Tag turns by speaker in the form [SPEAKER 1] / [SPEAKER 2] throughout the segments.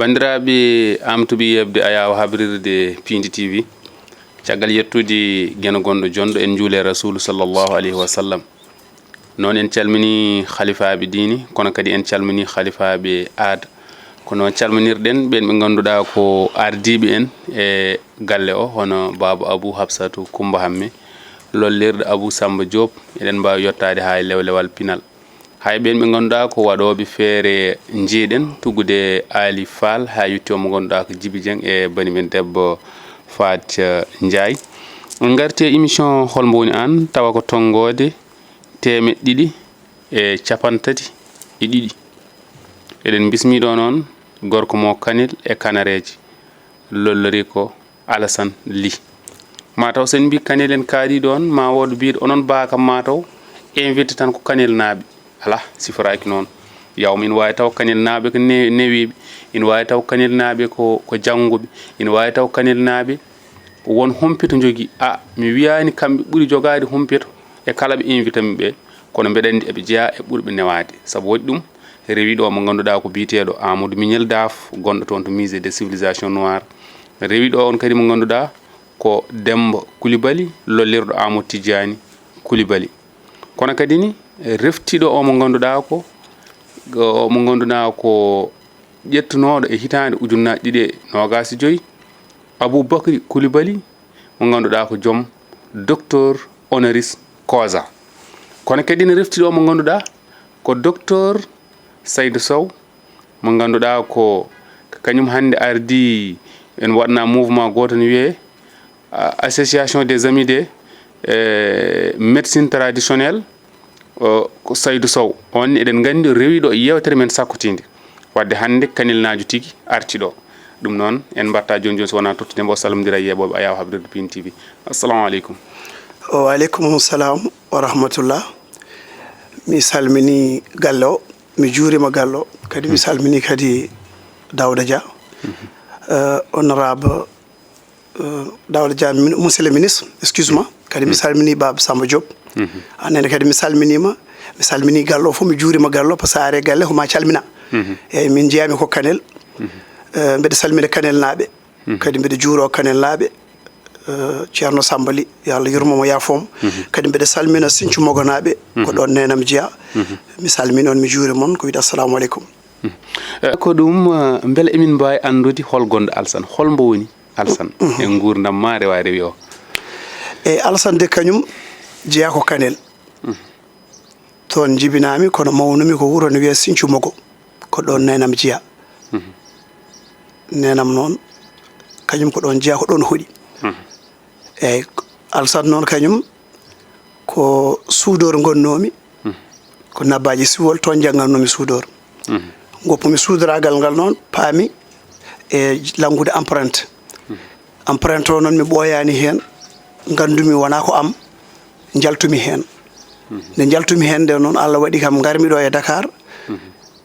[SPEAKER 1] bandiraɓe amtuɓe yebde ayawa habrirde Pindi TV caggal yettude gueno gonɗo jondo en juule rasulu sallallahu alayhi wa sallam non en calmini khalifaɓe dini kono kadi en calmini khalifaɓe aada kono calminirɗen ɓen ɓe ganduɗa ko ardiɓe en e galle o hono baba Abou Habsatou Coumba Hamme lollirde Abou Samba Diop eɗen mbawi yettade ha lewlewal Pinal hay ɓen ɓe ganduɗa ko waɗoɓe feere jiiɗen tuggude Ali Fall ha yetti mo ganduɗa ko Djiby Dieng e banimen debbo Fatia Ndiaye on garti émission holmo woni an tawa ko tonggode temeɗɗe e capantati e ɗiɗi eɗen bismiɗo noon gorko mo Kanel e Kanareji lollori ko Alassane Ly mataw sen mbi Kanel en kaadi ɗon ma wood biɗo onon bakam mataw invité tan ko Kanel naaɓe ala siforaki noon yawma ina wawi taw Kanel naaɓe ko newiɓe ina wawi taw Kanel naaɓe ko janggoɓe ina wawi taw Kanel naaɓe won humpito jogui mi wiyani kamɓe ɓuuri jogade humpito e kala ɓe invité ɓe kono mbeɗa andi eɓe jeeya e ɓurɓe newade saabu waɗi ɗum rewiɗo mo ganduɗa ko biteɗo Amadou Mignel Daf gonɗo toon to musée des civilisations noires rewiɗo on kadi mo ganduɗa ko Demba Coulibaly lollirɗo Amadou Tidiani Coulibaly kono kadi ni reftiɗo o mo ganduɗa ko mo ganduɗa ko ƴettunoɗo e hitande ujunnaje ɗiɗi e nogas e joyyi Aboubacry Coulibaly mo ganduɗa ko joom docteur honoris causa kono kadi ne reftiɗo mo ganduɗa ko docteur Saydou Sow mo ganduɗa ko kañum hande ardi en waɗna mouvement goto ne wiye association des amis de médecine traditionnelle ko Saydou Sow on eɗen gandi rewiɗo yewtere men sakkotide wadde hande Kanel najo tigui arti ɗo ɗum noon en batta joni joni so wona tottude mbo salmodira yeɓoɓe ayawa habrirde Pindi TV assalamu aleykum
[SPEAKER 2] wa aleykum salam wa rahmatullah mi salmini galle o mi juurima galle o kadi mi salmini kadi Daouda Dia honorable Daouda Dia monsieur le ministre excuse moi kadi mi salmini Baba Samba Diop anene kadi mi salmini galle o fof mi juurima galle o par ce que are galle homa calmina eyyi min jeeyami ko Kanel mbeɗa salmina Kanel naaɓe kadi mbeɗa juuro Kanel naaɓe ceerno Samba Ly yo Allah yurmomo yaafomo kadi mbeɗa salmina Sinthiou Mogo naaɓe ko ɗon nenam jeeya mi salmini on mi juuri moon ko wiide assalamu aleykum
[SPEAKER 1] ko ɗum beele emin mbawi andude hol gonɗo Alassane holmbo woni Alassane e gurdam ma rewa rewi o
[SPEAKER 2] eyyi Alassane de kañum jeeya ko Kanel toon jibinami kono mawnumi ko wuuro ne wiye Sinthiou Mogo ko ɗon nenam jeeya nenam noon kañum ko ɗon jeeya ko ɗon hooɗi eyyi Alassane noon kañum ko suudor gonnomi ko nabbaji siwol toon janggannomi suudor goppumi suudoragal ngal noon paami e langude empreinte empreinte o noon mi ɓooyani hen gandumi wona ko am jaltumi hen nde jaltumi hen nde noon Allah waɗi kam garmi ɗo e Dakar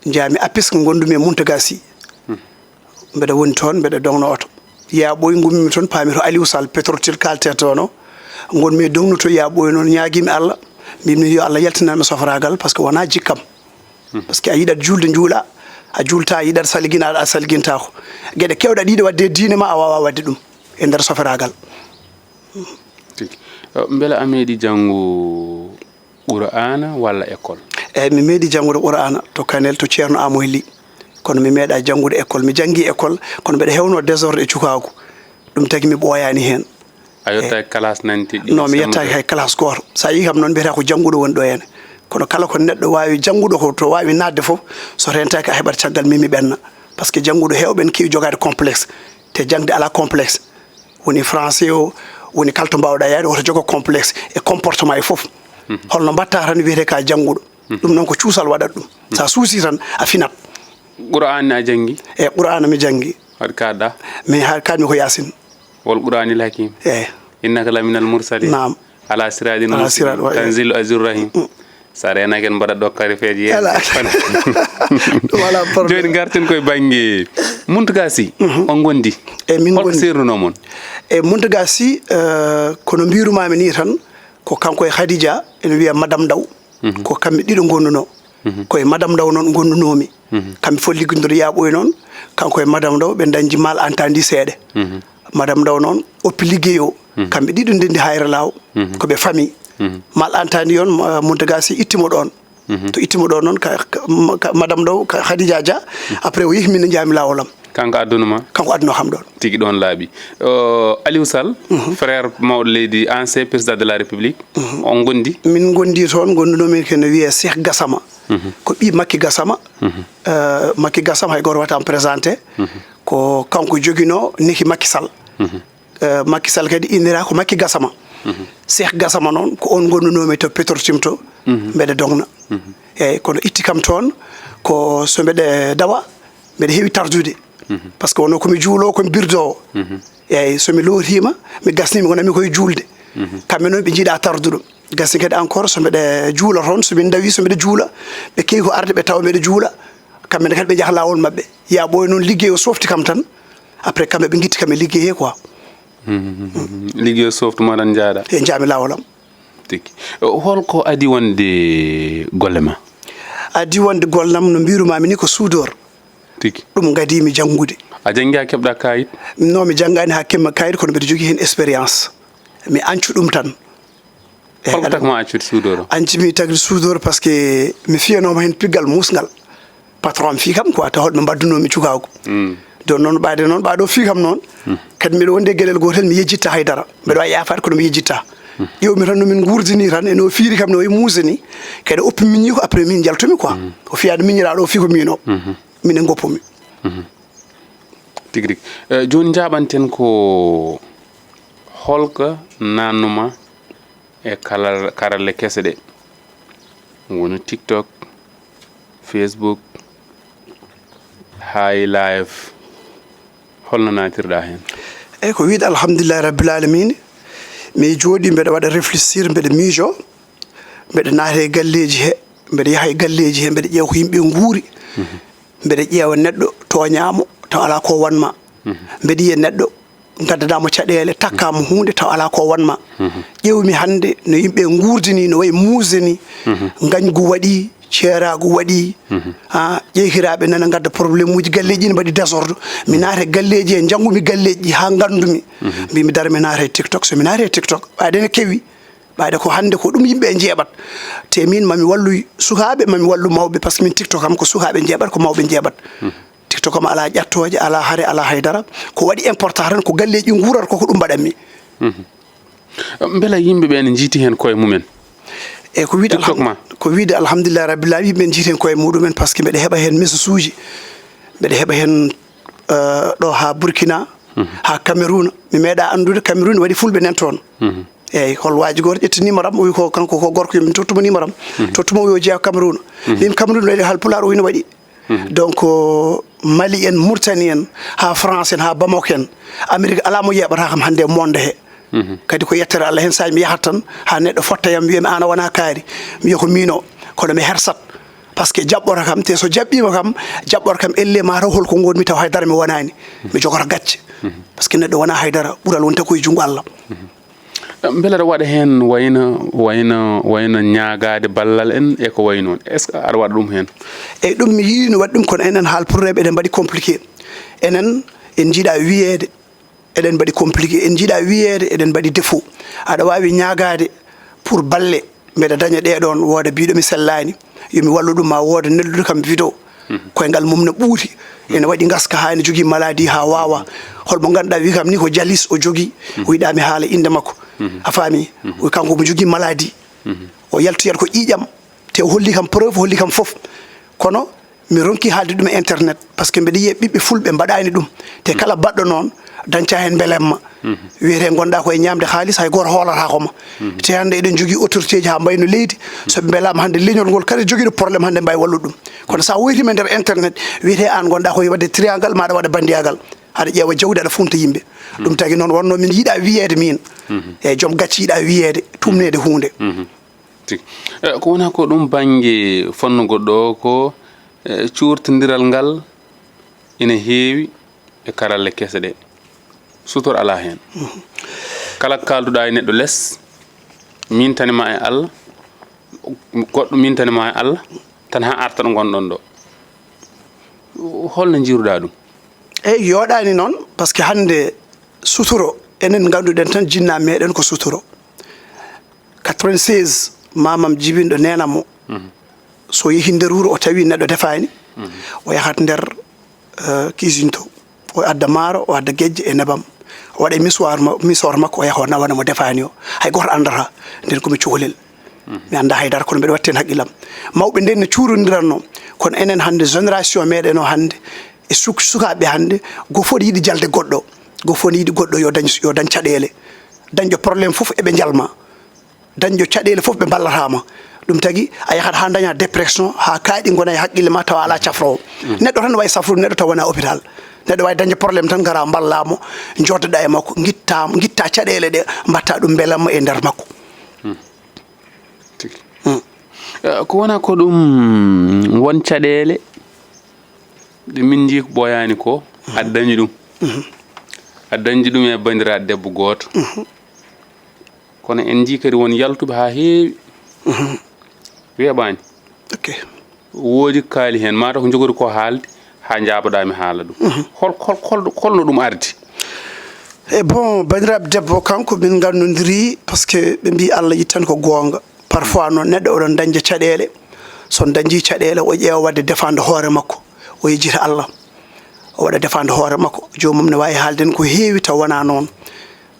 [SPEAKER 2] jaami APIS ko gondumi e Mountaga Sy mbeɗa woni toon mbeɗa dongno oto yaɓoy gummimi toon paami to Aliou Sall Petrotil kalte toon o gonmi e dongno to yaɓoy noon ñaaguimi Allah mbimi yo Allah yaltinanmi sofragal par ce que wona jikkam par ce que a yiɗat julde juula a julta a yiɗat salguina aɗa salguintako gueɗe kewɗe ɗiɗi wadde diine ma a wawa wadde ɗum e nder sofragal
[SPEAKER 1] beele a meeɗi janggo Qur'ana walla école
[SPEAKER 2] eyyi mi meeɗi janggude Qur'ana to Kanel to ceerno Amoy Ly kono mi meeɗa janggude école mi janggui école kono mbeɗa hewno désordre e cukagu ɗum tagui mi ɓooyani hen
[SPEAKER 1] a yettaki classe nanti
[SPEAKER 2] non mi yettaki hay classe goto sa yi kam noon mbiyata ko jangguɗo woni ɗo henne kono kala ko neɗɗo wawi jangguɗo ko to wawi nadde foof so rentaki a heɓat caggal mimi ɓenna par ce que jangguɗo hewɓe ne kewi jogade complexe te jangde ala complexe woni français o woni kala to mbawɗa yaade woto jogo complexe e comportement e foof holno mbatta tan wiyete ka jangguɗo ɗum noon ko cuusal waɗat ɗum sa suusi tan a finat
[SPEAKER 1] Qur'an a janggi
[SPEAKER 2] e Qur'ana mi janggi
[SPEAKER 1] waɗi kaɗɗa
[SPEAKER 2] mi kalmi ko Yasin
[SPEAKER 1] wol Qur'anil hakim
[SPEAKER 2] eyyi
[SPEAKER 1] innaka laminal mursalin
[SPEAKER 2] nam
[SPEAKER 1] ala siratin tanzilu azur rahim sa renaki en mbaɗat ɗo karifeji
[SPEAKER 2] wala probléme
[SPEAKER 1] joni garten koye banggue Mountaga Sy on gondi
[SPEAKER 2] e min
[SPEAKER 1] holko sernuno moon
[SPEAKER 2] e Mountaga Sy kono mbirumami ni tan ko kanko e Khadija ene wiya madame Daw ko kamɓe ɗiɗo gonnuno koye madame Daw noon gonnunomi kamɓe fof liggodiri yaaɓoy noon kanko e madame Ndaw ɓe dañji mal entandi seeɗe madame Ndaw noon oppi liggey o kamɓe ɗiɗo ndendi hayre law koɓe famille mal entandi on Mountaga Sy ittimo ɗon to ittimo ɗon noon madame Ndaw Khadija Dia après o yehi min jaami lawolam
[SPEAKER 1] kanko addunuma
[SPEAKER 2] kanko adduno kam ɗon
[SPEAKER 1] tigi ɗon laaɓi Aliou Sall frère mawɗo leydi ancien président de la république on gondi
[SPEAKER 2] min gondi toon gondunomin kene wiye Cheikh Gassama ko ɓi Macky Gassama Macky Gassama hay goto watan présenté ko kanko joguino niki Macky Sall Macky Sall kadi innira ko Macky Gassama Cheikh Gassama noon ko on gondunomi to Petrotim to mbeɗa dogna eyyi kono itti kam toon ko so mbeɗe dawa mbeɗa heewi tardude par ce que wono komi juulo komi birdowo eyyi somi lootima mi gasnimi gonami koye julde kamɓe noon ɓe jiiɗa tarduɗo gasni kadi encore so mbeɗe juula toon somin dawi so mbeɗe juula ɓe kewi ko arde ɓe tawa mbeɗe juula kamɓene kadi ɓe jaaha lawol mabɓe yaɓoy noon liggey o softi kam tan après kamɓe ɓe guitti kam e liggey he quoi
[SPEAKER 1] liggey o softuma tan jaaɗa
[SPEAKER 2] e jaami lawolam
[SPEAKER 1] tigi holko adi wonde golle ma
[SPEAKER 2] adi wonde gollam no mbirumami ni ko soudeur
[SPEAKER 1] tigi
[SPEAKER 2] ɗum gadimi janggude
[SPEAKER 1] a jangi ha keɓɗa kayit
[SPEAKER 2] non mi janggani ha kemma kayit kono mbiɗa jogui hen expérience mi ancu ɗum tan
[SPEAKER 1] holko takma accude soudeur o
[SPEAKER 2] ancimi tagde soudeur par ce que mi fiyanoma hen piggal musgal patron fi kam quoi taw hoɗɓe baddunomi cukago don noon ɓaade noon ɓaɗo fi kam noon kadi mbiɗa wonde gueɗel gotel mi yejjitta haydara mbiɗa wawi yafade kono mi yejjitta ƴewmi tan nomin gurdini tan eno fiiri kam no e musani kadi oppi miñi ko après min jaltumi quoi o fiyade miñiraɗo o fi ko min o minen goppumi
[SPEAKER 1] tigi tigi joni jaɓanten ko holka nannuma e karalle kese ɗe woni TikTok Facebook hay live holno natirɗa hen
[SPEAKER 2] eyyi ko wiide alhamdulillahi rabbil alamin mi jooɗi mbeɗa waɗa réfléchir mbeɗa miijo mbeɗa naata e galleji he mbeɗa yaaha e galleji he mbeɗa ƴeewa ko yimɓe guuri mbeɗa ƴeewa neɗɗo toñamo taw ala ko wanma mbeɗa yiya neɗɗo gaddadamo caɗele takkama hunde taw ala ko wanma ƴewmi hande no yimɓe gurdini no wayi muuseni gañgu waɗi ceeragu waɗi ƴeykiraɓe nana gadda probléme uji galleji ne mbaɗi désordre mi naata galleji e janggumi galleji ha gandumi mbimi dara mi naata e TikTok so mi naata e TikTok ɓaade ne kewi ɓaade ko hande ko ɗum yimɓe jeeɓat te min mami wallu sukaɓe mami wallu mawɓe par ce que min TikTok kam ko sukaɓe jeeɓat ko mawɓe jeeɓat TikTok kam ala ƴattoje ala haare ala haydara ko waɗi important tan ko galleji guurat koko ɗum mbaɗanmi
[SPEAKER 1] beela yimɓeɓe ne jiiti hen koye mumen
[SPEAKER 2] e ko wiide alhamdulillah rabbil alamin yimɓe jiiti hen koye muɗumen par ce que mbeɗa heeɓa hen message uji mbeɗa heeɓa hen ɗo ha Burkina ha Cameroun mi meeɗa andude Cameroun waɗi fulɓe nen toon eyyi hol waji goto ƴetti numéro am o wi ko kanko ko gorko yomin tottuma numéro am tottuma o yo jeeya Cameroun mbimi Cameroun waɗi Haalpulaar o wino waɗi donc Mali en Mauritanie en ha France en ha Bamako en Amérique ala mo yeɓata kam hande monde he kadi ko yettere Allah hen saji mi yahat tan ha neɗɗo fottayam wiyami an a wona kaari mi wiya ko mino kono mi hersat par ce que jaɓɓoto kam te so jaɓɓima kam jaɓɓoto kam elle ma taw holko gonmi taw haydara mi wonani mi jogoto gacce par ce que neɗɗo wona haydara ɓuural wonta koye junggo Allah
[SPEAKER 1] beele aɗa waɗa hen wayno ñagade ballal en e ko way noon est ce que aɗa waɗa ɗum hen
[SPEAKER 2] eyyi ɗum mi yiino waɗi ɗum kono enen haalpurreɓe eɗen mbaɗi compliqué enen en jiiɗa wiyede eɗen mbaɗi compliqué en jiiɗa wiyede eɗen mbaɗi défaut aɗa wawi ñagade pour balle mbeɗa daña ɗeɗon wooda biɗomi sellani yomi wallu ɗum ma wooda neldude kam vidéo koye ngal mum no ɓuuti ene waɗi gaska ha ene jogui maladie ha wawa holmo ganduɗa wi kam ni ko jalis o jogui o yiɗami haala inde makko a faami o kanko mo jogui maladie o yaltoyata ko ƴiƴam te o holli kam preuve o holli kam foof kono mi ronki haalde ɗum e internet par ce que mbeɗa yiya ɓiɓɓe fulɓe mbaɗani ɗum te kala baɗɗo noon dañca hen belemma wiyete gonɗa koye ñamde haalis hay goto hoolata koma te hande eɗen jogui autorité ji ha mbayno leydi soɓe beelama hande leñol ngol kadi joguiɗo probléme hande mbawi wallude ɗum kono sa woytima e nder internet wiyete an gonɗa koye wadde triangle maɗa waɗa bandiyagal aɗa ƴeewa jawdi aɗa funta yimɓe ɗum tagui noon wonno min yiiɗa wiyede min eyyi joom gacci yiiɗa wiyede tumnede hunde
[SPEAKER 1] ko wona ko ɗum banggue fonnugo ɗo ko cuurtodiral ngal ina heewi e karalle kese ɗe sutor ala hen kala kalduɗa e neɗɗo less mintanima e Allah goɗɗo mintanima e Allah tan ha arta ɗo gonɗon ɗo holno jiiruɗa ɗum?
[SPEAKER 2] eyyi yoɗani noon par ce que hande suturo enen ganduɗen tan jinna meɗen ko suturo 96 mamam jibinɗo nenamo so yeehi nder wuuro o tawi neɗɗo defani o yahat nder cuisine to o adda maaro o adda guejje e nebam o waɗa misor makko o yaha o nawana mo defani o hay goto andata nden komi cukalel mi anda haydara kono mbeɗa watti hen haqqillam mawɓe nden ne cuurodiranno kono enen hande génération meɗen o hande e sukaɓe hande go fof yiiɗi jalde goɗɗo go fof ne yiiɗi goɗɗo yo dañ caɗele dañƴo probléme fof eɓe jalma dañƴo caɗele fof ɓe ballatama ɗum tagui a yahat ha daña dépression ha kaaɗi gona e haqqille ma tawa ala cafrowo neɗɗo tan wawi safrude neɗɗo taw wona hôpital neɗɗo wawi dañde probléme tan gara ballamo joddoɗa e makko guitta caɗele ɗe mbatta ɗum beelamma e nder makko
[SPEAKER 1] ko wona ko ɗum won caɗele ɗe min jii ko ɓoyani ko aɗa dañi ɗum a dañdi ɗum e bandiraɗo debbo goto kono en jii kadi won yaltuɓe ha heewi weeɓani woodi kaali hen mataw ko jogori ko haalde ha jaɓoɗami haala ɗum holno ɗum ardi
[SPEAKER 2] e bon bandiraɓe debbo kanko min gandodiri par ce que ɓe mbi Allah yittan ko gonga parfois noon neɗɗo oɗon dañde caɗele son dañji caɗele o ƴeewa wadde défendre hoore makko o yejjita Allah o waɗa défendre hoore makko jomum ne wawi haalden ko heewi taw wona noon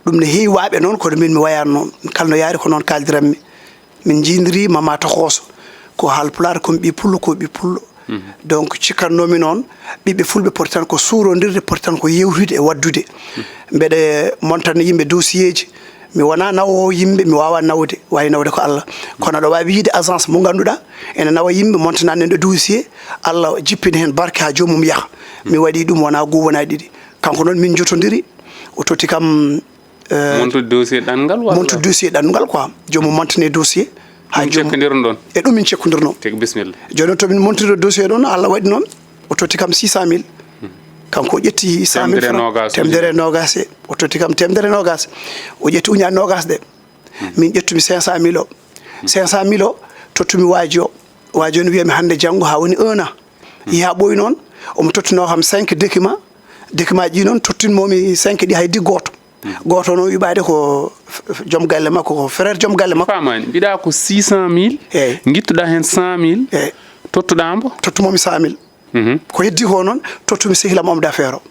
[SPEAKER 2] ɗum ne heewi waaɓe noon kono min mi wayani noon kala no yaari ko noon kaldiranmi min jindiri Mama Tokoso ko haalpulaar komi ɓi pullo ko ɓi pullo donc cikkannomi noon ɓiɓɓe fulɓe poti tan ko suurodirde poti tan ko yewtude e waddude mbeɗe montana yimɓe dossier ji mi wona nawowo yimɓe mi wawa nawde wawi nawde ko Allah kono aɗa wawi yiide agence mo ganduɗa ene nawa yimɓe montanani ɗo dossier Allah jippini hen barke ha jomum yaaha mi waɗi ɗum wona goho wona ɗiɗi kanko noon min jotodiri o totti kam
[SPEAKER 1] montude dossier ɗanngal
[SPEAKER 2] montude dossier ɗanngal quoi jomum montane dossier
[SPEAKER 1] ha cekkodiron ɗon
[SPEAKER 2] e ɗum min cekkodirno
[SPEAKER 1] teg bisimilla
[SPEAKER 2] joni noon tomin montide dossier ɗon Allah waɗi noon o totti kam 600 000 kanko o ƴetti 100 000 francs temedere nogas e o totti kam temedere nogas o ƴetti uñaɗe nogas ɗe min ƴettumi 500 000 o 500 000 o tottumi waaji o waaji o no wiyami hande janggo ha woni 1 an yiha ɓooyi noon omo tottino kam 5 document ji noon tottinmomi 5 ɗi haydi goto noon wiɓade ko joom galle makko ko frère joom galle makko
[SPEAKER 1] famani mbiɗa ko 600 000
[SPEAKER 2] eyyi
[SPEAKER 1] guittuɗa hen 100 000
[SPEAKER 2] eyyi
[SPEAKER 1] tottuɗambo
[SPEAKER 2] tottumomi 100 000 ko heddi ko noon tottumi sehilam homme d'affaire o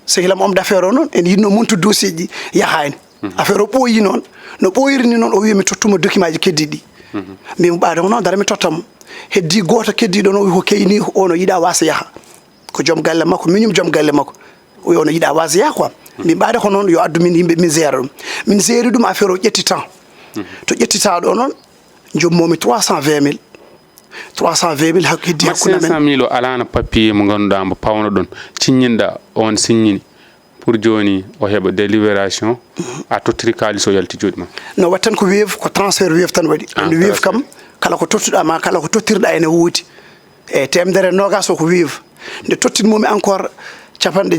[SPEAKER 2] sehilam homme d'affaire o noon en yinno montude dossier ji yahani affaire o ɓooyi noon no ɓooyiri ni noon o wi mi tottuma document ji keddiɗi mbimo ɓaade ko noon dara mi tottamo heddi goto keddiɗo noon o wi ko keyni ono yiiɗa wasa yaaha ko joom galle makko miñum joom galle makko o wi ono yiiɗa wasa yaaha quoi min ɓaade ko noon yo addu min yimɓe min gére ɗum min géri ɗum affaire o ƴetti temps to ƴettita ɗo noon jommomi 320 000 hakko heddi hakkude men
[SPEAKER 1] 500 000 o alano papier mo ganduɗa mbo pawno ɗon cinñinɗa on signini pour joni o heɓa délibération a tottiri kalis o yalti joɗi ma
[SPEAKER 2] no wat tan ko weev ko transfert weev tan waɗi andi weev kam kala ko tottuɗa ma kala ko tottirɗa ene woodi e temedere nogas o ko weev nde tottinmomi encore capanɗe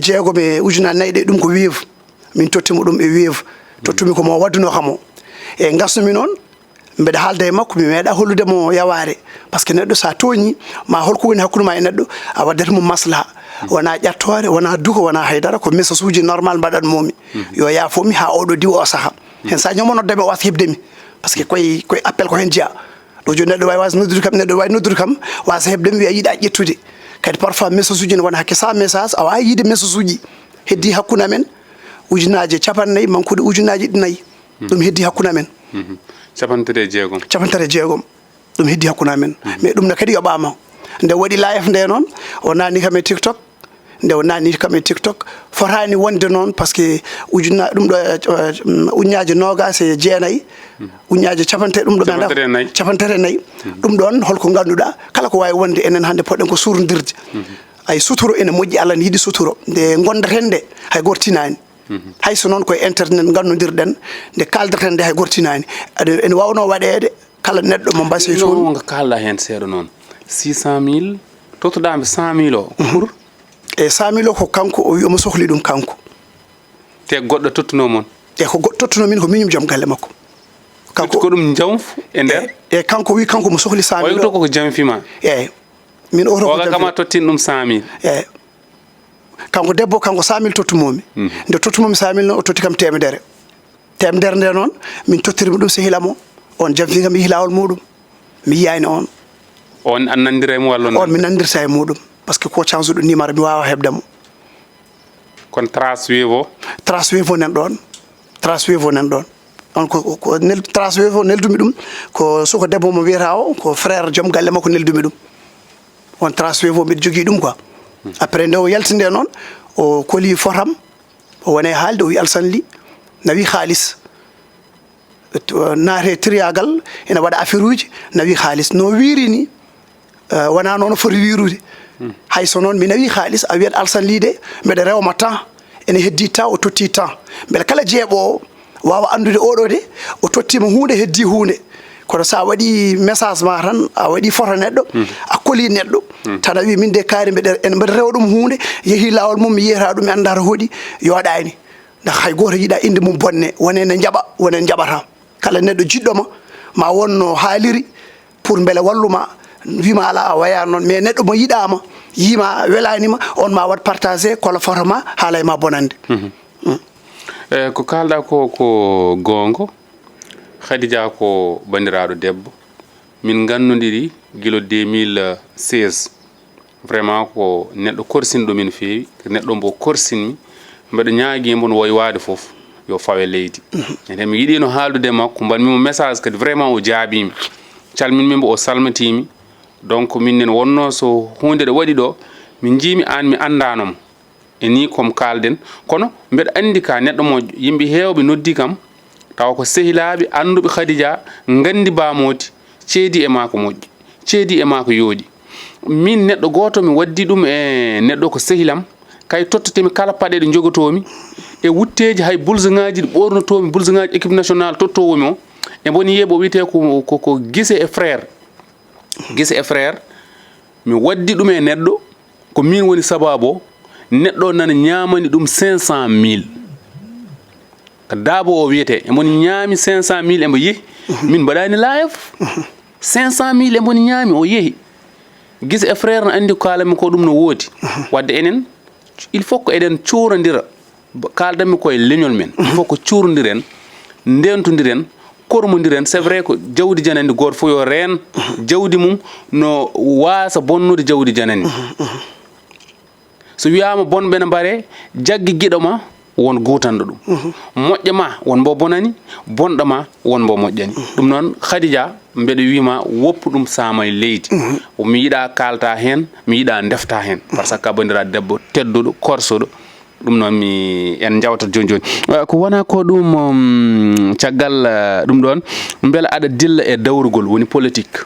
[SPEAKER 2] jeegom e ujunaje nayyi ɗe ɗum ko weev min tottimo ɗum e weev tottumi ko mo wadduno kam o e gasnumi noon mbeɗa haalda e makko mi meeɗa holludemo yaware par ce que neɗɗo sa tooñi ma holko woni hakkude ma e neɗɗo a waddata mo maslaha wona ƴattore wona duko wona haydara ko message uji normal mbaɗatmomi yo yaafomi ha oɗo diw o saaha hen sa ñomo noddemi o wasa hebdemi par ce que koye appel ko hen jeeya ɗo joni neɗɗo wawi wasa noddude kam neɗɗo wawi noddude kam wasa hebdemi wiya yiiɗa ƴettude kadi parfois message uji ne wona hakke 100 message a wawi yiide message uji heddi hakkude amen ujunaje 50 mankude ujunaje ɗinayyi ɗum heddi hakkude amen
[SPEAKER 1] capantere
[SPEAKER 2] jeegom ɗum heddi hakkude amen mais ɗum ne kadi yoɓama nde waɗi live nde noon o nani kam e TikTok nde o nani kam e TikTok fotani wonde noon par ce que ujuna ɗum ɗo uñaje nogas e jeenayyi uñaje capantere ɗum ɗo ɓe capantere nayyi ɗum ɗon holko ganduɗa kala ko wawi wonde enen hande poɗɗen ko surdirde ay suturo ene moƴƴi Allah ne yiiɗi suturo nde gondaten nde hay gortinani hayso noon koye internet gannodirɗen nde kaldaten nde hay gortinani ene wawno waɗede kala neɗɗo mo mbasi
[SPEAKER 1] toon ngo kalɗa hen seeɗa noon 600 000 tottuɗami 100 000 o pour
[SPEAKER 2] e 100 000 o ko kanko o wi omo sohli ɗum kanko
[SPEAKER 1] te goɗɗo tottuno mon
[SPEAKER 2] e ko goɗɗo tottuno min ko miñum joom galle makko
[SPEAKER 1] kanko ko ɗum jamfu e nder
[SPEAKER 2] e kanko wi kanko mo sohli 100 000
[SPEAKER 1] o koko jamfima
[SPEAKER 2] eyyi min oto
[SPEAKER 1] ko kama tottin dum 100000
[SPEAKER 2] kanko debbo kanko 100000 tottumomi nde tottumomi 100000 non o totti kam temedere nde noon min tottirimi ɗum sehilamo on jamfi kam hilawol muɗum mi yiyani on
[SPEAKER 1] an nandira e mo walla
[SPEAKER 2] on mi nandirta e muɗum par ce que ko change ɗum numéro mi wawa hebdemo
[SPEAKER 1] kon trace wevo
[SPEAKER 2] nan ɗon on ko trace wevo neldumi ɗum ko suko debbo mo wiyata o ko frère joom galle makko neldumi ɗum on trace wevo mbiɗa jogui ɗum quoi après nde o yaltinde noon o koli fotam o wone haalde o wi Alassane Ly nawi haalis naate triyagal ene waɗa affaire uji nawi haalis no wirini wona noon foti wirude hayso noon mi nawi haalis a wiyat Alassane Ly de mbeɗa rewma temps ene heddi temps o totti temps beele kala jeeɓowo wawa andude oɗo de o tottima hunde heddi hunde kono sa waɗi message ma tan a waɗi photo neɗɗo a koli neɗɗo tan a wi min de kaari mbeɗa rewa ɗum hunde yeehi lawol mum mi yiyata ɗum mi anda to hooɗi yoɗani ndax hay goto yiiɗa inde mum bonne wone ne jaɓa wone jaɓata kala neɗɗo jiɗɗoma ma wonno haaliri pour beele walluma wima ala a waya noon mais neɗɗo mo yiɗama yima welanima on ma wat partagé kola photo ma haalay ma bonande
[SPEAKER 1] ko kalɗa ko gongo Khadija ko bandiraɗo debbo min gandodiri guilo 2016 vraiment ko neɗɗo korsinɗo min feewi neɗɗo mbo korsinmi mbeɗo ñaaguimo no woy waade foof yo fawe leydi enen mi yiɗino haaldude makko mbanmimo message kadi vraiment o jaabimi calminmimo o salmitimi donc minen wonno so hunde ɗe waɗi ɗo min jiimi an mi andanomo e ni comme kalden kono mbeɗa andi ka neɗɗo moƴƴo yimɓe heewɓe noddi kam taw ko sehilaɓe anduɓe Khadija gandi bamodi ceedi e ma ko moƴƴi ceedi e ma ko yooɗi min neɗɗo goto mi waddi ɗum e neɗɗo ko sehilam kay tottotemi kala paɗe ɗe jogotomi e wutteji hay bulse ngaji ɗi ɓornotomi bulse ngaji équipe nationale tottowomi o e boni yeeɓo wiyete ko Guissé et frère mi waddi ɗum e neɗɗo ko min woni sababu o neɗɗo nana ñamani ɗum 500000 ko daabo o wiyete emoni ñaami 500000 embo yeehi min mbaɗani live 500000 emoni ñaami o yeehi Guissé et frère no andi ko kalami ko ɗum no woodi wadde enen il faut ko eɗen cuurodira kaldanmi koye leñol men il faut ko cuurodiren ndentodiren kormodiren c'est vrai ko jawdi janandi goto fof yo reen jawdi mum no wasa bonnude jawdi janandi so wiyama bonɓe ne mbaɗe jaggi guiɗo ma won gutanɗo ɗum moƴƴo ma won mbo bonani bonɗo ma won mbo moƴƴani ɗum noon Khadija mbeɗa wima woppu ɗum sama e leydi mi yiiɗa kalta hen mi yiiɗa defta hen par ce que ka bandira debbo tedduɗo korsoɗo ɗum noon en jawtat joni joni ko wona ko ɗum caggal ɗum ɗon beela aɗa dilla e dawrugol woni politique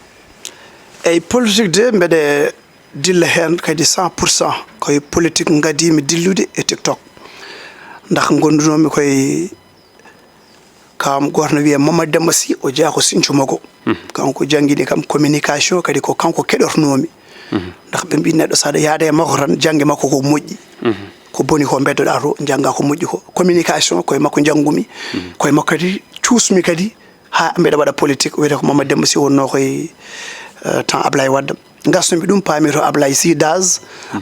[SPEAKER 2] eyyi politique de mbeɗe dilla hen kadi 100% koye politique gadimi dillude e TikTok ndax gondunomi koye kam goto no wiye Mamadou Demba Sy o jeeya ko Sinthiou Mogo kanko jangguini kam communication kadi ko kanko keɗortonomi ndax ɓe mbi neɗɗo saɗa yaada e makko tan jangge makko ko moƴƴi ko boni ko beddoɗa to jangga ko moƴƴi ko communication koye makko janggumi koye makko kadi cuusmi kadi ha mbeɗa waɗa politique wiyete ko Mamadou Demba Sy wonno koye temps Ablaye Wade gasnomi ɗum paami to Ablaye Sy Daz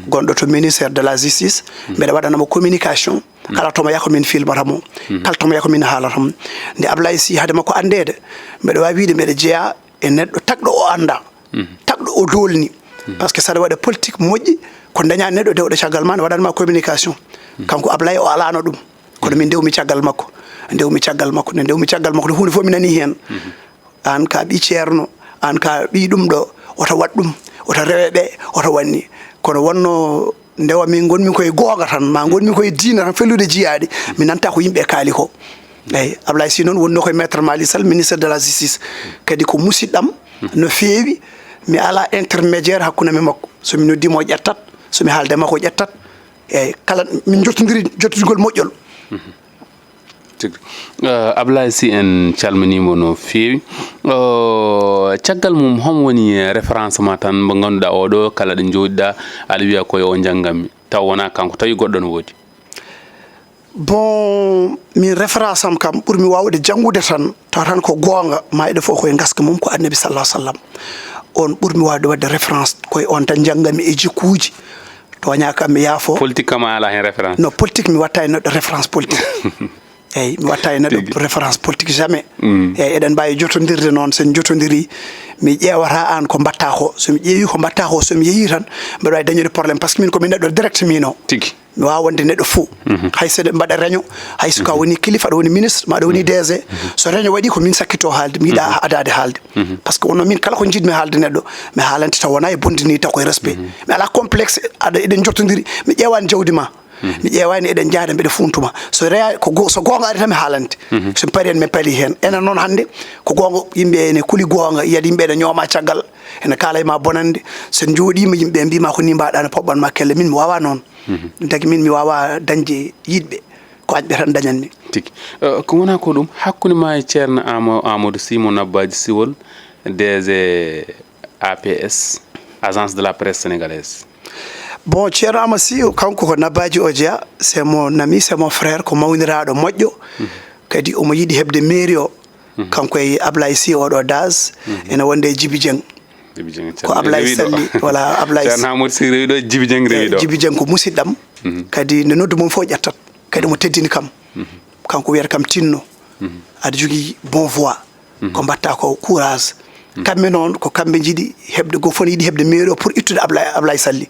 [SPEAKER 2] gonɗo to ministére de la justice mbeɗa waɗanamo communication kala tomo yako min filmatamo kala tomo yako min haalatamo nde Ablaye Sy haade makko andede mbeɗa wawi wiide mbeɗa jeeya e neɗɗo tagɗo o anda tagɗo o dolni par ce que saɗa waɗa politique moƴƴi ko daña neɗɗo dewɗo caggal ma ne waɗanma communication kanko Ablaye o alano ɗum kono min dewmi caggal makko nde dewmi caggal makko hunde fof mi nani hen an ka ɓi ceerno an ka ɓi ɗum ɗo oto wat ɗum oto reweɓe oto wanni kono wonno ndewa min gonmi koye googa tan ma gonmi koye diina tan fellude jiyaɗe mi nanta ko yimɓe kaali ko eyyi Ablaye Sy noon wonno koye maître Malick Sall ministére de la justice kadi ko musidɗam no feewi mi ala intermédiaire hakkude me makko somi noddimo o ƴettat somi haalde makko o ƴettat eyyi kala min jottodiri jottodgol moƴƴol
[SPEAKER 1] Ablaye Sy en calminimo no feewi caggal mum homo woni référence ma tan mo ganduɗa oɗo kala ɗo jooɗiɗa aɗa wiya koye o janggammi taw wona kanko tawi goɗɗo no woodi
[SPEAKER 2] bon min référence am kam ɓuurmi wawde janggude tan taw tan ko gonga ma eɗe fof koye gaska mum ko annabi sallah sallam on ɓurmi wawde wadde référence koye on tan janggami e jikkuuji toña kam mi yaafo
[SPEAKER 1] politique kam a ala hen référence
[SPEAKER 2] non politique mi watta e neɗɗo référence politique eyyi mi watta e neɗɗo référence politique jamais eyyi eɗen mbawi jotodirde noon sen jotodiri mi ƴewata an ko mbatta ko somi ƴeewi ko mbatta ko somi yeehi tan mbeɗa wawi dañude probléme par ce que min komi neɗɗo direct mino
[SPEAKER 1] tigui
[SPEAKER 2] mi wawa wonde neɗɗo fou hay so mbaɗa réunion hay so ka woni kilifa aɗa woni ministre ma aɗa woni DG so réunion waɗi ko min sakkito haalde mi yiiɗa adade haalde par ce que wonno min kala ko jiɗmi haalde neɗɗo mi haalante taw wona e bondini taw koye respect mi ala complexe aɗa eɗen jottodiri mi ƴewani jawdi ma mi ƴewani eɗen jaada mbiɗa funtuma so reya so gonga ari tan mi haalante somi paari en mi paali hen enen noon hannde ko gonga yimɓe ene kuuli gonga yiyade yimɓe ene ñooma caggal ene kaala e ma bonande sen jooɗima yimɓe mbima ko ni mbaɗa ne poɓɓanma kelle min mi wawa noon ɗum tagi min mi wawa dañde yiɗɓe ko añɓe tan dañanmi
[SPEAKER 1] tigi ko wona ko ɗum hakkude ma e ceerno Amadou Sy mo Nabadji Civol DG APS agence de la presse sénégalaise
[SPEAKER 2] bon ceerno Amadou Sy kanko ko Nabadji o jeeya c'est mon ami c'est mon frère ko mawniraɗo moƴƴo kadi omo yiiɗi hebde mairie o kanko e Ablaye Sy oɗo DAS ene wonde e Djiby Dieng ko Ablaye Salli voilà Ablaye
[SPEAKER 1] ceerno Amadou Sy rewi ɗo Djiby Dieng rewi ɗo
[SPEAKER 2] Djiby Dieng ko musidɗam kadi nde noddu mum fof ƴettat kadi mo teddini kam kanko wiyata kam tinno aɗa jogui bon voix ko mbatta ko courage kamɓe noon ko kamɓe jiiɗi hebde go fof ne yiiɗi hebde mairie o pour ittude Ablaye Salli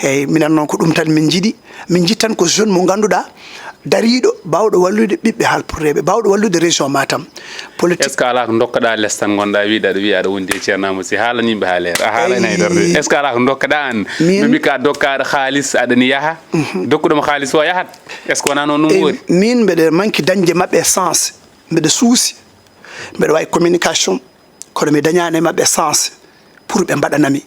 [SPEAKER 2] eyyi minen noon ko ɗum tan min jiiɗi min jittan ko jeune mo ganduɗa dariɗo bawɗo wallude ɓiɓɓe halpureɓe bawɗo wallude région Matam politique
[SPEAKER 1] est ce que ala ko dokkaɗa less tan gonɗa wiide aɗa wiya aɗa wondi e ceerno Amadou Sy haalan yimɓe ha leer a haalani haydara est ce que ala ko dokkaɗa an ɓeɓi ka dokkaɗo haalis aɗani yaaha dokkuɗoma haalis o yahat est ce que wona noon ɗum woori
[SPEAKER 2] min mbeɗa manque dañde mabɓe sens mbeɗa suusi mbeɗa wawi communication kono mi dañani e mabɓe sens pour ɓe mbaɗanami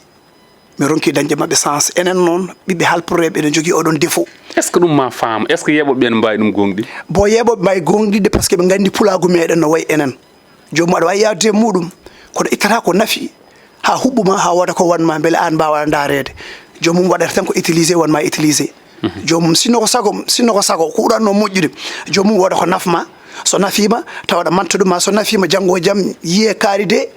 [SPEAKER 2] mi ronki dañde mabɓe sens enen noon ɓiɓɓe halpureɓe ene jogui oɗon défaut
[SPEAKER 1] est ce que ɗum ma faama est ce que yeɓoɓe ne mbawi ɗum gonɗi
[SPEAKER 2] bon yeɓoɓe mbawi gonɗide par ce que ɓe gandi pulagu meɗen no wayi enen jomum aɗa wawi yawde e muɗum kono ittata ko naafi ha huɓɓuma ha woda ko wanma beele an mbawa darede jomum waɗata tan ko utilisé wonma utilisé jomum sinno ko sago ko ɓuranno moƴƴude jomum woda ko nafma so nafima tawaɗa manta ɗuma so nafima janggo e jaam yiye kaari de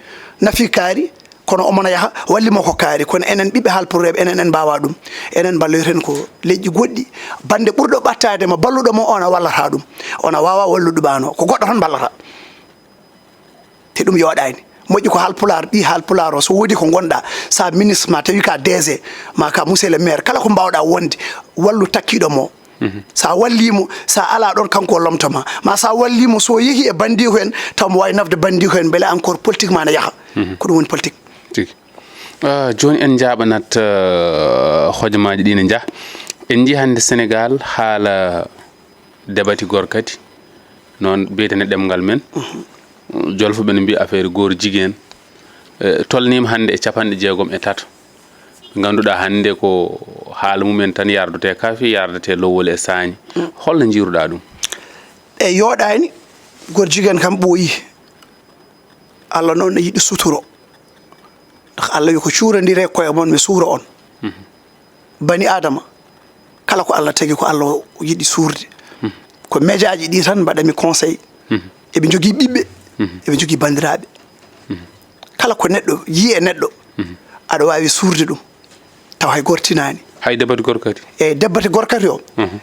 [SPEAKER 2] nafi kaari kono omona yaha wallimo ko kaari kono enen ɓiɓɓe halpureɓe enen en mbawa ɗum enen balloyten ko leƴƴi goɗɗi bande ɓurɗo ɓattadema balluɗomo ona wallata ɗum ona wawa walluɗumano ko goɗɗo tan ballata te ɗum yoɗani moƴƴi ko halpular ɗi halpular o so woodi ko gonɗa sa ministre ma tawi ka DG ma ka monsieur le maire kala ko mbawɗa wonde wallu takkiɗomo sa wallimo sa ala ɗon kanko lomtoma ma sa wallimo so yeehi e bandiko en taw mo wawi nafde bandiko en beele encore politique ma ne yaaha ko ɗum woni politique
[SPEAKER 1] joni en jaɓanat hojomaji ɗi ne jah en jii hande Sénégal haala debati gorkati noon biyetene ɗemgal men jolfoɓe ne mbiya affaire goor jiguen tolnima hande e 63 ɓe ganduɗa hande ko haala mumen tan yardute kaafi yardate lowol e sañi holno jiiruɗa ɗum
[SPEAKER 2] e yoɗani goor jiguen kam ɓooyi Allah noon ne yiɗi suturo Allah wi ko cuurodire koye mon mi suura on bani adama kala ko Allah tagi ko Allah yiɗi suurde ko médiaji ɗi tan mbaɗami conseil eɓe jogui ɓiɓɓe eɓe jogui bandiraɓe kala ko neɗɗo yi e neɗɗo aɗa wawi suurde ɗum taw hay gortinani
[SPEAKER 1] hay debati gorkati
[SPEAKER 2] eyyi debati gorkati o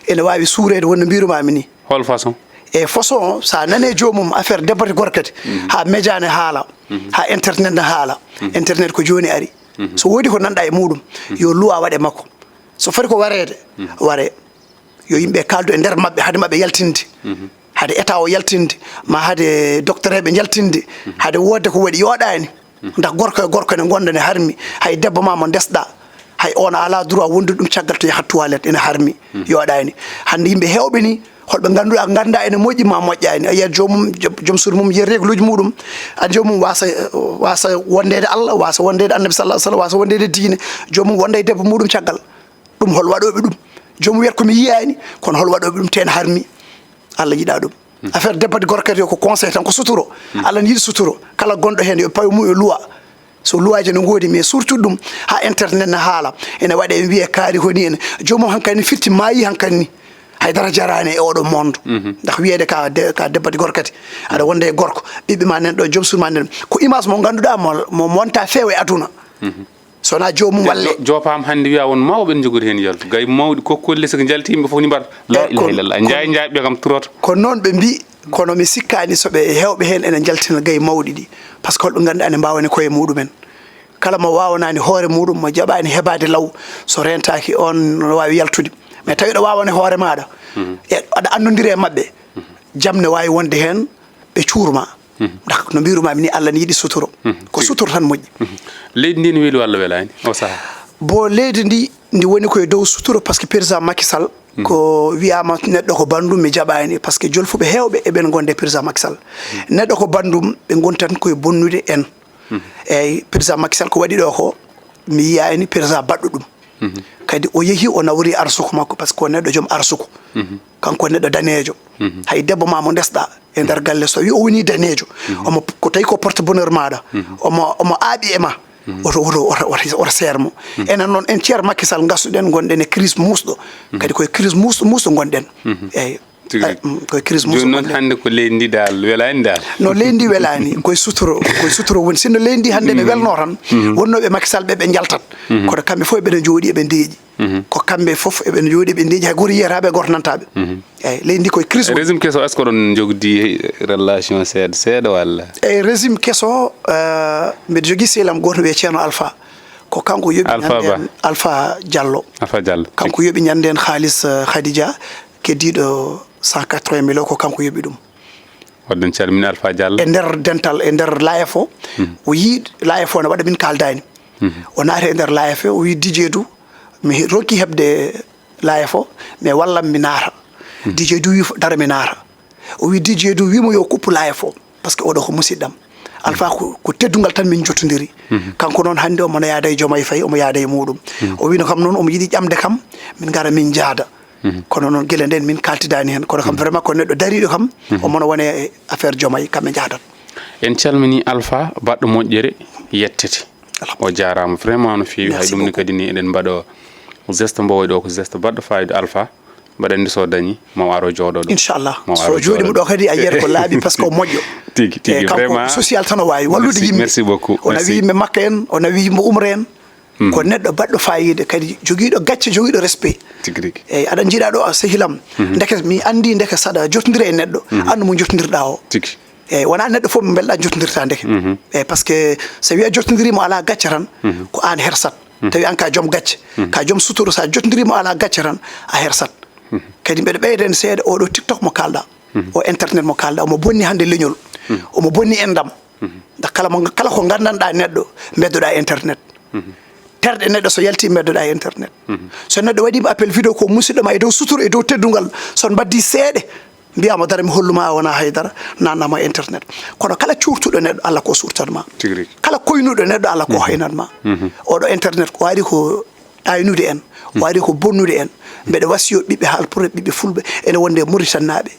[SPEAKER 2] ene wawi suurede wonno mbirumami ni
[SPEAKER 1] hol façon
[SPEAKER 2] e façon sa nane jomum affaire debati gorkati ha média ne haala ha internet ne haala internet ko joni ari so woodi ko nanɗa e muɗum yo luwa waɗe makko so foti ko warede ware yo yimɓe kaldu e nder mabɓe haade mabɓe yaltinde haade état o yaltinde ma haade docteur eɓe yaltinde haade wodde ko waɗi yoɗani dak gorko e gorko ne gonda ne harmi hay debbo ma mo desɗa hay on ala droit wondude ɗum caggal to yahat toilette ene harmi yoɗani hande yimɓe hewɓe ni holɓe ganduɗa ganda ene moƴƴi ma moƴƴani a yiyat jomum joom suudu mum yiya régluji muɗum a jomum wasa wondede Allah wasa wondede annabi sallallahu alaihi wasallam wasa wondede diine jomum wonda e debbo muɗum caggal ɗum hol waɗoɓe ɗum jomum wiyata komi yiyani kono hol waɗoɓe ɗum ten harmi Allah yiɗa ɗum affaire debati gorkati o ko conseil tan ko suturo Allah ne yiɗi suturo kala gonɗo hen yo pawe mum e loi so luwaji no goodi mais surtout ɗum ha internet ne haala ene waɗe wiye kaari honi ene jomum hankkadi firti maayi hankkadi ni haydara jarani e oɗo monde ndax wiyede ka debbati gorkati aɗa wonde e gorko ɓiɓɓe ma nen ɗo joom suuma nen ko image mo ganduɗa mo monta feewa e aduna sona jomum walle
[SPEAKER 1] jopam hande wiya won mawɓe jogori hen yaltu gay mawɗi kokkolle soko jalti yimɓe fof ni mbaɗa la ilaha illallah jaaɓe kam turota
[SPEAKER 2] ko noon ɓe mbi kono mi sikkani soɓe hewɓe hen ene jaltina gay mawɗi ɗi par ce que holɓe ganduɗa ne mbawani koye muɗumen kala mo wawanani hoore muɗum mo jaɓani heɓade law so rentaki on no wawi yaltude mais tawi ɗo wawani hoore maɗa e aɗa andodiri e mabɓe jaam ne wawi wonde hen ɓe cuurma dak no mbirumami ni Allah ne yiɗi suturo ko suturo tan moƴƴi
[SPEAKER 1] leydi ndi ne weeli walla welani o saaha
[SPEAKER 2] bo leydi ndi woni koye dow suturo par ce que président Macky Sall ko wiyama neɗɗo ko bandum mi jaɓani par ce que jolfuɓe hewɓe eɓen gonde président Macky Sall neɗɗo ko bandum ɓe gontan koye bonnude en eyyi président Macky Sall ko waɗi ɗo ko mi yiyani président baɗɗo ɗum kadi o yeehi o nawri arsuku makko par ce que ko neɗɗo joom arsuku kanko neɗɗo danejo hay debbo ma mo ndesɗa e nder galle so wi o woni danejo omo ko tawi ko porte bonheur maɗa omo aaɓi e ma oto sermo enen noon en ceer Macky Sall gassuɗen gonɗen e crise musɗo kadi koye crise musɗo gonɗen eyyi koye crise musɗo
[SPEAKER 1] noon hande ko leydi ndi dal welani dal
[SPEAKER 2] no leydi ndi welani koye suturo woni sinno leydi ndi hande ɓe welno tan wonnoɓe Macky Sall ɓe jaltat kono kamɓe fof eɓene jooɗi eɓe ndeeƴi ko kamɓe fof eɓene jooɗi eɓe ndeeƴi hay goto yiyataɓe goto nantaɓe eyyi leydi ndi koye crise
[SPEAKER 1] régime kesso est ce que ɗon jogdi relation seeɗa walla
[SPEAKER 2] eyyi régime kesso mbiɗa jogui sehilam goto wiye ceerno Alpha ko kanko yoɓi ñanden Alpha Diallo kanko yoɓi ñanden haalis Khadija keddiɗo 180 millions ko kanko yoɓi ɗum
[SPEAKER 1] wadden calmini Alpha Diallo
[SPEAKER 2] e nder dental e nder layef o o yii layef o ne waɗa min kaldani o naati e nder layef o wi dijeedu mi rokki heɓde layef o mais wallam mi naata dijeedu wi dara mi naata o wi dijeedu wimo yo kuppu layef o par ce que oɗo ko musidɗam Alpha ko teddungal tan min jottodiri kanko noon hannde omo yaada e Diomaye Faye omo yaada e muɗum o wino kam noon omo yiɗi ƴamde kam min gara min jaada kono noon guila nden min kaltidani hen kono kam vraiment ko neɗɗo dariɗo kam omono wone e affaire Diomaye kamɓe jaadat
[SPEAKER 1] en calmini Alpha baɗɗo moƴƴere yettete o jarama vraiment no fewi hay ɗum ni kadi ni eɗen mbaɗa geste mbowoy ɗo ko geste baɗɗo fayida Alpha mbaɗa andi so dañi mo waro jooɗo ɗo
[SPEAKER 2] inchallah so jooɗimo ɗo kadi a yiyata ko laaɓi par ce que o moƴƴo
[SPEAKER 1] tigui vraiment
[SPEAKER 2] social tan o wawi wallude yimɓe
[SPEAKER 1] merci beaucoup
[SPEAKER 2] o nawi yimɓe makka en o nawi yimɓe umra en ko neɗɗo baɗɗo fayida kadi joguiɗo gacce joguiɗo respect eyyi aɗa jiiɗa ɗo a sehilam deke mi andi deke saɗa jottodira e neɗɗo andu mo jottodirɗa o eyyi wona neɗɗo fof mo belɗa jottodirta deke eyyi par ce que so wi a jottodirimo ala gacce tan ko an hersat tawi an ka joom gacce ka joom suturu sa jottodirimo ala gacce tan a hersat kadi mbeɗa ɓeyda en seeɗa oɗo TikTok mo kalɗa o internet mo kalɗa omo bonni hande leñol omo bonni en ndam nda kala ko gandanɗa neɗɗo beddoɗa internet terɗe neɗɗo so yalti beddoɗa internet so neɗɗo waɗima appel vidéo ko musidɗo ma e dow suturu e dow teddungal son baddi seeɗe mbiyama dara mi holluma a wona haydara nannama internet kono kala cuurtuɗo neɗɗo Allah ko surtanma kala koynuɗo neɗɗo Allah ko haynatma oɗo internet ko waɗi ko ɗaynude en waɗi ko bonnude en mbeɗa wasiyo ɓiɓɓe haalpure ɓiɓɓe fulɓe ene wonde Mauritanaɓe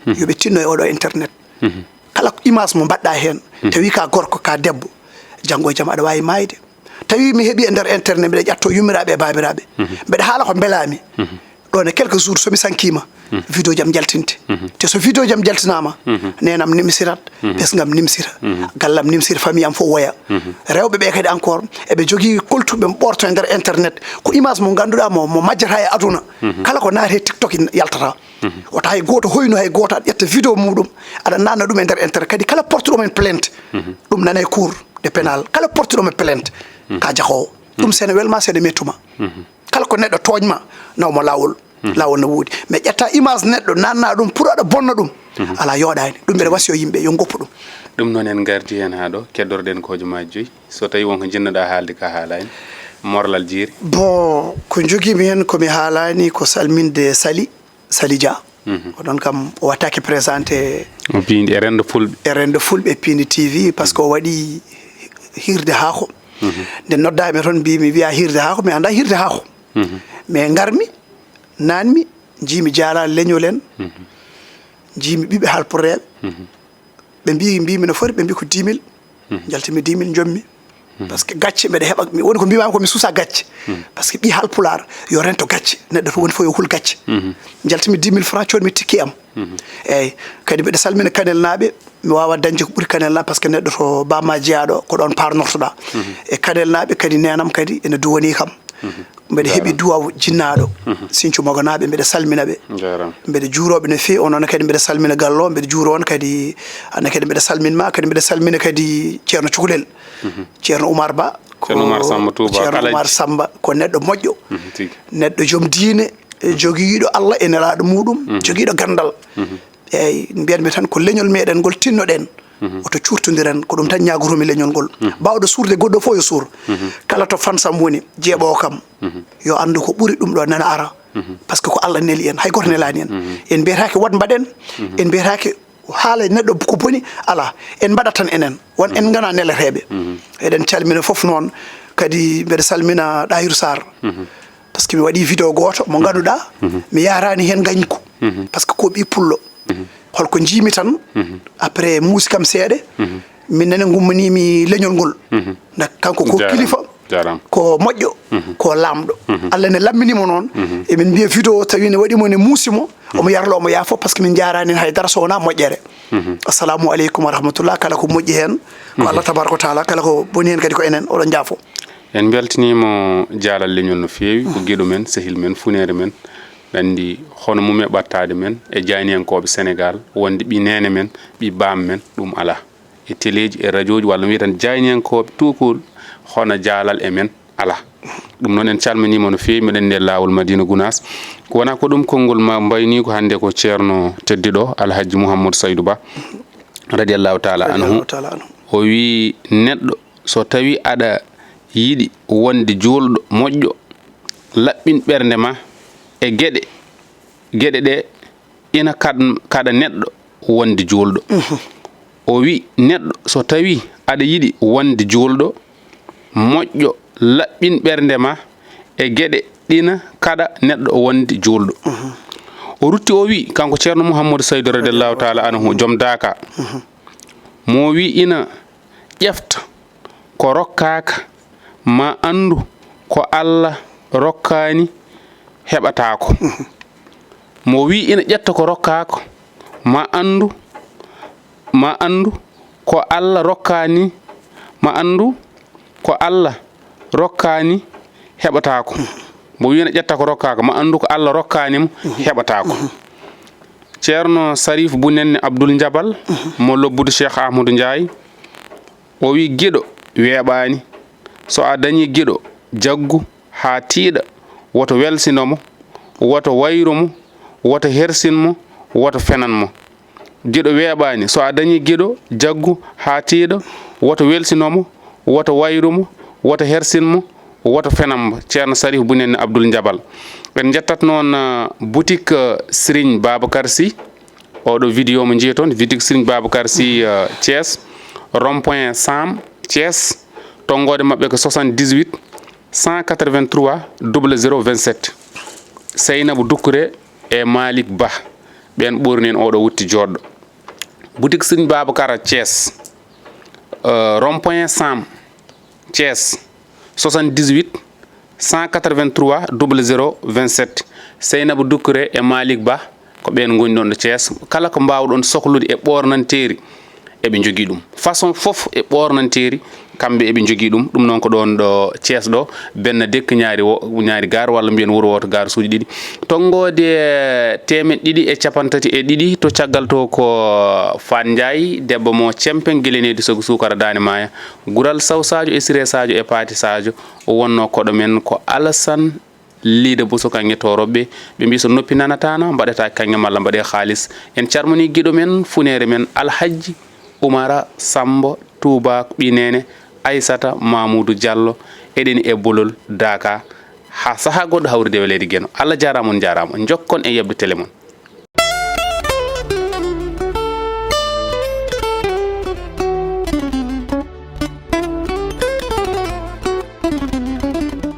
[SPEAKER 2] yoɓe tinno e oɗo internet kala image mo mbaɗɗa hen tawi ka gorko ka debbo janggo e jaam aɗa wawi mayde tawi mi heeɓi e nder internet mbiɗa ƴatto yummiraɓe e babiraɓe mbeɗa haala ko belami ɗon e quelques jours somi sankima vidéo jam jaltinte te so vidéo jam jaltinama nenam nimsirat ɓesgam nimsira gallam nimsira famille am fof woya rewɓe ɓe kadi encore eɓe jogui koltuɓe ɓorto e nder internet ko image mo ganduɗa mo majjata e aduna kala ko naati e TikTok yaltata wota hay goto hoyno hay goto aɗa ƴetta vidéo muɗum aɗa nanna ɗum e nder internet kadi kala portuɗo men plainte ɗum nane cour de pénal kala portuɗo men plainte ka jahowo ɗum sene welma sene mettuma kala ko neɗɗo toñma nawmo lawol no wuudi mais ƴetta image neɗɗo nanna ɗum pour aɗa bonna ɗum ala yooɗani ɗum mbeɗa wasiyo yimɓe yo goppu
[SPEAKER 1] ɗum noon en gardi hen ha ɗo keddorɗen kojomaji joyyi so tawi wonko jinnoɗa haalde ka haalani morlal jeeri
[SPEAKER 2] bon ko joguimi hen komi haalani ko salminde Sali Dia oɗon kam o wattake présenté
[SPEAKER 1] o piindi e rendo fulɓe
[SPEAKER 2] e Pindi TV par ce que o waɗi hirde haako nde noddami toon mbimi wiya hirde haako mi anda hirde haako mais garmi nanmi jiimi jaala leñol en jiimi ɓiɓe halpureɓe ɓe mbimi no foti ɓe mbi ko 10 000 jaltimi 10 000 jommi par ce que gacce mbeɗa heɓa woni ko mbimami ko mi suusa gacce par ce que ɓi halpular yo rento gacce neɗɗo to woni fof yo hul gacce jaltimi 10 000 francs coɗmi tikki am eyyi kadi mbiɗa salmina Kanel naaɓe mi wawa dañde ko ɓuuri Kanel naaɓe par ce que neɗɗo to bamma jeeyaɗo ko ɗon parnortoɗa e Kanel naaɓe kadi nenam kadi ene duwoni kam mbeɗa heeɓi duwaw jinnaɗo Sinthiou Maganaɓe mbeɗa salmina ɓe mbeɗa juuroɓe no fewi onoon kadi mbeɗa salmina gallo mbeɗa juuro on kadi anne kadi mbeɗa salminma kadi mbeɗa salmina kadi ceerno Cukalel ceerno Oumar Ba
[SPEAKER 1] ceerno Oumar
[SPEAKER 2] Samba ko neɗɗo moƴƴo neɗɗo joom diine joguiɗo Allah e nelaɗo muɗum joguiɗo gandal eyyi mbiyatmi tan ko leñol meɗen ngol tinnoɗen oto curtodiren ko ɗum tan ñagoromi leñol ngol bawɗo suurde goɗɗo fof yo suur kala to fansam woni jeeɓowo kam yo andu ko ɓuuri ɗum ɗo nana ara par ce que ko Allah neeli en hay goto nelani en en mbiyatake wat mbaɗen en mbiyatake haala neɗɗo ko boni ala en mbaɗat tan enen won en gana neleteɓe eɗen calmina foof noon kadi mbeɗa salmina Ɗahiru Sarr par ce que mi waɗi vidéo goto mo ganduɗa mi yarani hen gañko par ce que ko ɓi pullo holko jiimi tan après muusi kam seeɗa min nene gummanimi leñol ngol nda kanko ko kilifa ko moƴƴo ko lamɗo Allah ne lamminimo noon emin mbiya vidéo tawi ne waɗimo ne muusimo omo yarlo omo yaafo par ce que min jarani haydara so wona moƴƴere assalamu aleykum wa rahmatullah kala ko moƴƴi hen ko Allah tabaraka wa taala kala ko boni hen kadi ko enen oɗon jaafo
[SPEAKER 1] en beltanimo jaalal leñol no feewi ko gueɗo men sehil men funere men andi hono mum e ɓattade men e jayniyankoɓe Sénégal wonde ɓi nene men ɓi bam men ɗum ala e téléji e radio ji walla wiya tan jayniyankoɓe tukul hono jaalal e men ala ɗum noon en calminima no fewi meɗen nder lawol Madina Gounass ko wona ko ɗum konngol ma mbayni ko hande ko ceerno teddiɗo Alhaji Mouhamadou Saydou Ba radiallahu taala anhu o wi neɗɗo so tawi aɗa yiɗi wonde julɗo moƴƴo laɓɓin ɓernde ma e gueɗe ɗe ina kaɗa neɗɗo wonde julɗo o wi neɗɗo so tawi aɗa yiɗi wonde julɗo moƴƴo laɓɓin ɓernde ma e gueɗe ɗina kaɗa neɗɗo wonde julɗo o rutti o wi kanko ceerno Mouhamadou Saydou radiallahu taala anhu joom Daka mo wi ina ƴefta ko rokkaka ma andu ko Allah rokkani heɓatako mo wi ina ƴetta ko rokkako ma andu ko Allah rokkani ma andu ko Allah rokkani heɓatako mo wi ina ƴetta ko rokkako ma andu ko Allah rokkanimo heɓatako ceerno Sarif Bounenne Abdoul Jabal mo lobbude Cheikh Ahmadou Ndiaye o wi gueɗo weeɓani so a dañi gueɗo jaggu ha tiiɗa woto welsinomo woto wayrumo woto hersinmo woto fenanmo gueɗo weeɓani so a dañi gueɗo jaggu ha tiiɗa woto welsinomo woto wayrumo woto hersinmo woto fenanmo ceerno Sarif Bounenne Abdoul Jabal en jettat noon boutique Serigne Babacar Sy oɗo vidéo mo jiya toon boutique Serigne Babacar Sy Thiès rond-point Sam Thiès tongode mabɓe ko 78 183 00 27 Seynabou Doucouré e Malick Ba ɓen ɓurni en oɗo wutti joɗɗo boutique Serigne Babacar Thiès rond-point Sam Thiès 78 183 00 27 Seynabou Doucouré e Malick Ba ko ɓen goni ɗon ɗo Thiès kala ko mbawɗon sohlude e ɓornanteri eɓe jogui ɗum façon foof e ɓornanteri kamɓe eɓe jogui ɗum noon ko ɗon ɗo Thiès ɗo benna dekka ñaari gar walla mbiyen wuuro woto gar suuji ɗiɗi tongode 230 to caggal to ko Fan Ndiaye debbo mo cempen guelenedi sogo sukara dane maya Goural Sow Sadio e Siré Sadio e Paty Sadio o wonno koɗo men ko Alassane liida Bousso kanŋe toroɓe ɓe mbi so noppi nanatano mbaɗata kanŋe malla mbaɗe haaliss en carmoni guiɗo men funere men Alhaji Oumara Samba Touba ɓinene Aissata Mamoudou Diallo eɗeni e bolol Daka ha saaha goɗɗo hawride welede gueno Allah jarama on jarama jokkon e yebde télé mon